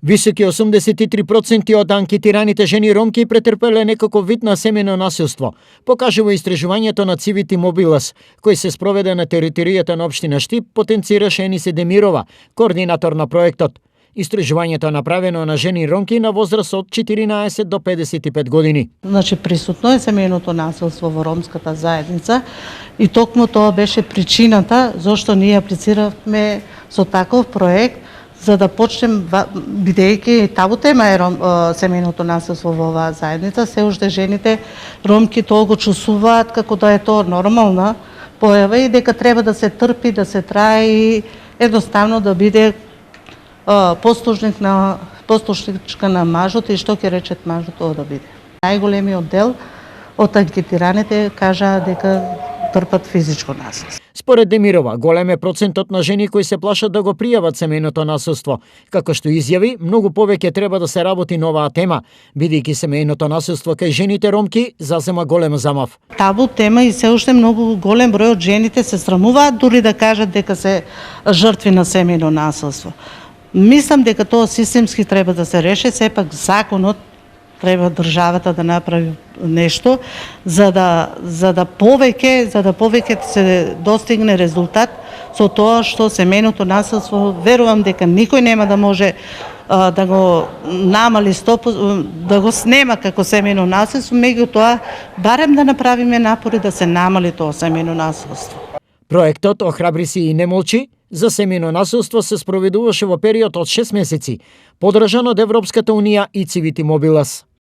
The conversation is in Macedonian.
Високи 83% од анкетираните жени ромки претрпеле некаков вид на семејно насилство, покажува истражувањето на Цивити Мобилас, кој се спроведе на територијата на општина Штип, потенцираше Енисе Демирова, координатор на проектот. Истражувањето е направено на жени ромки на возраст од 14 до 55 години. Значи присутно е семејното насилство во ромската заедница и токму тоа беше причината зашто ние аплициравме со таков проект за да почнем, бидејќи табу тема е семејното насилство во оваа заедница, се уште жените ромки тоа го чувствуваат како да е тоа нормална појава и дека треба да се трпи, да се трае и едноставно да биде послушничка на мажот и што ќе речет мажот тоа да биде. Најголемиот дел од анкетираните кажаа дека трпат физичко насилство. Според Демирова, голем е процентот на жени кои се плашат да го пријават семејното насилство. Како што изјави, многу повеќе треба да се работи на оваа тема, бидејќи семејното насилство кај жените ромки зазема голем замав. Табу тема и се уште многу голем број од жените се срамуваат дури да кажат дека се жртви на семејно насилство. Мислам дека тоа системски треба да се реши, сепак законот треба државата да направи нешто за да повеќе се достигне резултат со тоа што семејното насилство, верувам дека никој нема да може да го намали да го снема како семејно насилство, меѓутоа барем да направиме напори да се намали тоа семејно насилство. Проектот Охрабри се и не молчи за семејно насилство се спроведуваше во период од 6 месеци, поддржан од Европската унија и Цивити Мобилас.